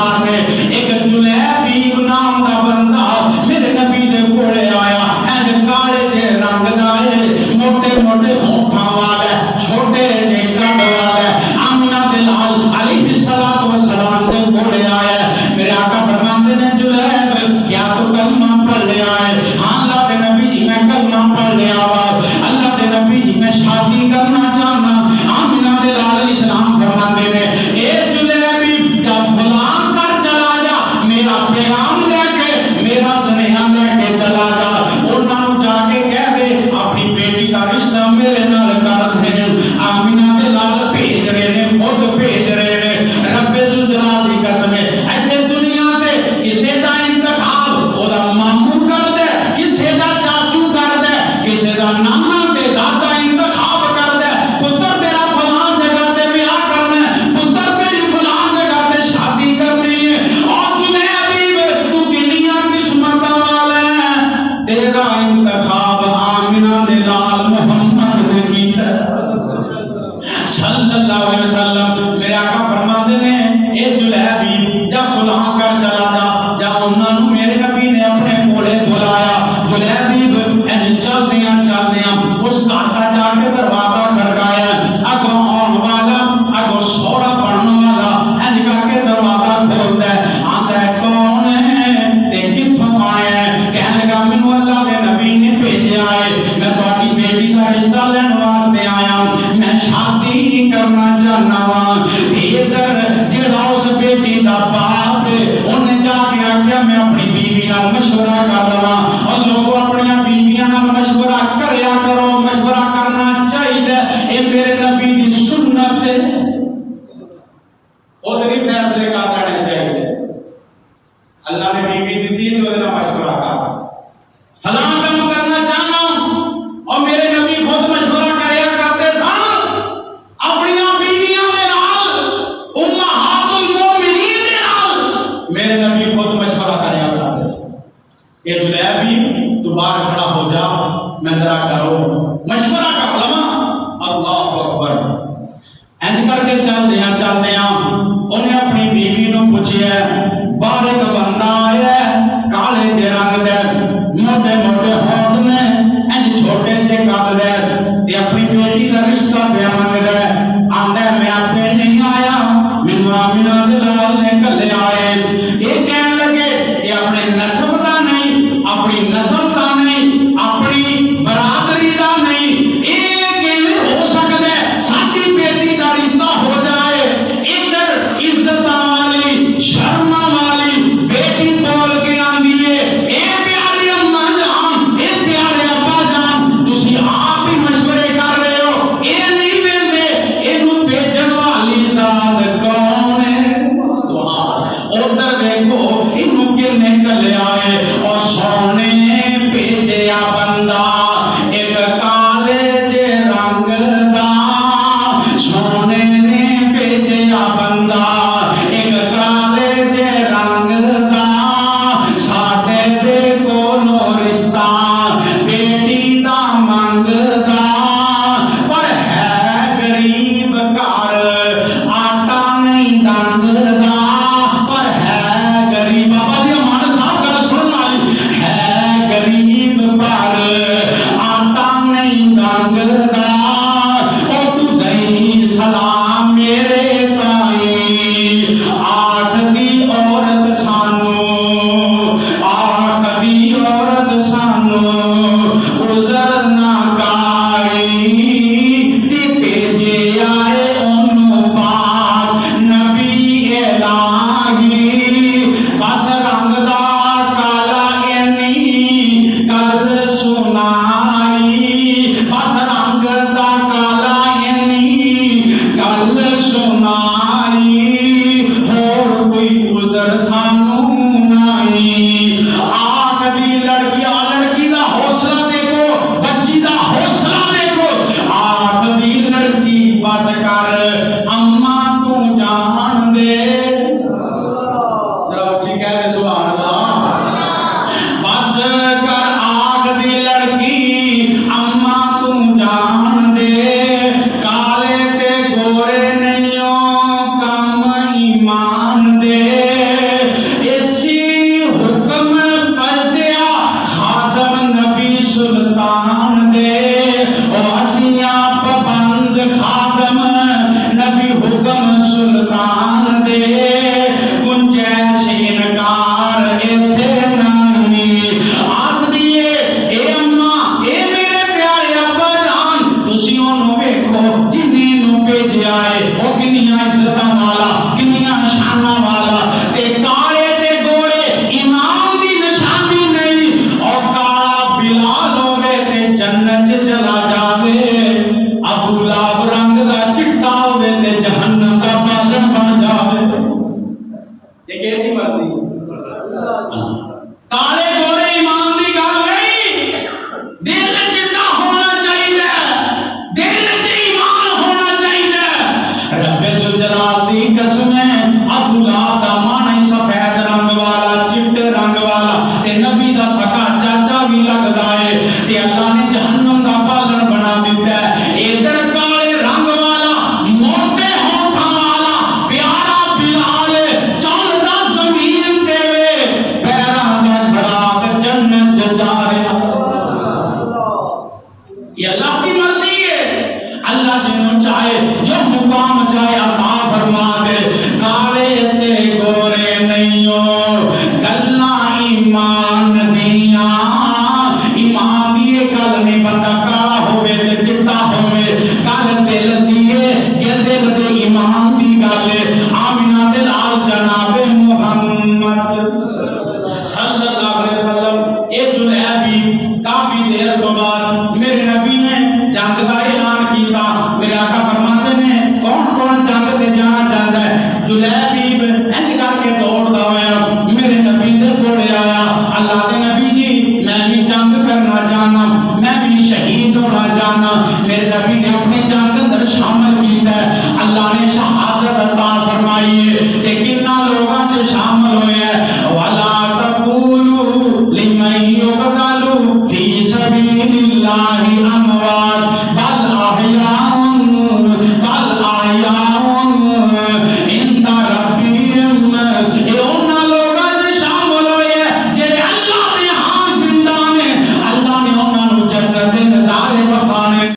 سرکار نے ایک جلیبیب نام دا بندہ میرے نبی دے کولے آیا این کالے جے رنگ دائے موٹے موٹے ہونٹاں والے چھوٹے جے قد والے آمنہ دلال علیہ السلام دے کولے آیا میرے آقا فرماندے نے جلیب کیا تو کلمہ پڑھ لے آئے ہاں اللہ دے نبی جی میں کلمہ پڑھ لے آوا اللہ دے نبی جی میں شادی کرنا چاہنا آمنہ دلال علیہ السلام فرماندے نے اے جلیبی جب فلان کر چلا جا میرا پیغام لے کے میرا سنیہا لے کے چلا جا انہاں نوں جا کے کہہ دے اپنی بیٹی دا رشتہ میرے نال کر دے آمنہ دلال بھیج رہے نے خود بھیج رہے نے رب ذوالجلال دی قسم ہے ایتھے دنیا تے کسے دا انتخاب او دا ماموں کر دے کسے دا چاچو کر دے کسے دا نانا تے دادا انتخاب کر دے پتر تیرا فلان جگہ تے بیاہ کرنا ہے پتر تیری فلان جگہ تے شادی کرنی ہے اور جلیبیب تو کنیاں قسمتاں والا ہے تیرا انتخاب آمنہ دلال محمد نے کیتا صلی اللہ علیہ وسلم میرے آقا فرماتے ہیں اے جلیبیب جا فلان کر چلا جا انہاں نوں میرے نبی نے اپنے کولے بلایا جلیبیب این چل دیاں اس گھاٹا جا کے دروازہ کھڑکایا اگوں آن والا اگوں سوڑا پڑھنے والا این کر کے دروازہ کھولتا ہے آندا ہے کون ہے تے کتھوں آیا ہے کہنے لگا مینوں اللہ دے نبی نے بھیجا ہے میں تہاڈی بیٹی دا رشتہ لین واسطے آیا میں شادی کرنا چاہنا وا ادھر جڑا اس بیٹی دا باپ انہیں جا کے آخیا میں اپنی بیوی نال مشورہ کر لواں اور لوگوں اپنی بیویاں نال مشورہ کریا کرو مشورہ کرنا چاہیے اے میرے نبی دی سنت ہے ادھر ہی فیصلے کر لینے چاہیے اللہ نے بیوی دیتی تو ادھر مشورہ کر فلاں کام کرنا چاہنا اور میرے نبی خود مشورہ کریا کرتے سن اپنی بیویاں دے نال امہات المومنین دے نال میرے نبی خود مشورہ کریا کرتے سن کہ جلیبیب تو باہر کھڑا ہو جا میں ذرا کرو مشورہ کر لواں اللہ اکبر این کر کے چل دیاں انہیں اپنی بیوی نوں پوچھیا باہر ایک بندہ آیا کالے جے رنگ دے موٹے موٹے ہونٹ نے این چھوٹے جے قد دے تے اپنی بیٹی دا رشتہ پیا منگدا ہے آندا ہے میں اپنے نہیں آیا مینوں آمنہ دلال نے گھلے آئے یہ کہن لگے یہ اپنے نسب دا نہیں اپنی نسل دا نہیں اپنی برادری دا نہیں یہ کیویں ہو سکدا ہے ساڈی بیٹی دا رشتہ ہو جائے ادھر عزت والی شرم والی بیٹی بول کے آندی ہے اے پیاری اماں جان اے پیارے ابا جان تسی آپ ہی مشورے کر رہے ہو اے نہیں یہ کہتی مرضی کالے گورے ایمان دی گل نہیں، دل چٹا ہونا چاہیے، دل چ ایمان ہونا چاہیے۔ رب ذوالجلال دی قسم ہے، عبداللہ دا مانے سفید رنگ والا، چٹے رنگ والا، تے نبی دا سکا چاچا بھی لگدا ہے، تے اللہ نے جہنم دا بالن بنا دیتا ہے۔ ادھر کالے رنگ والا، موٹے ہونٹاں والا، پیارا بلال چلدا زمین تے وے، پیراں دے کھڑا جنت جا رہا۔ یہ اللہ کی مرضی ہے، اللہ جنوں چاہے جو مقام چاہے عطا فرما دے۔ کالے تے گورے نہیں ہو گلاں ایمان دیاں، ایمان دی گل نہیں، بندہ کالا ہوے تے چٹا ہوے، گل دل دی ہے، یہ دل دے ایمان دی گل ہے۔ آمینہ دے لال جناب محمد صلی اللہ علیہ وسلم، اے جلیبی کافی دیر تو بعد میرے نبی نے جنگ کا اعلان کیتا۔ میرے آقا فرماتے ہیں کون کون جنگ تے جانا چاہتا ہے؟ جلیبی انج کر کے دوڑدا ہویا میرے نبی دے کول آیا، اللہ دے نبی جی میں بھی جنگ کرنا چاہنا، میں بھی شہید ہونا چاہنا۔ میرے نبی نے اپنی جنگ اندر شامل کیتا ہے، اللہ نے شہادت عطا فرمائی ہے۔ تے کتنا لوگاں چ شامل ہوئے ہیں، وَلَا تَقُولُوا لِمَن يُقْتَلُ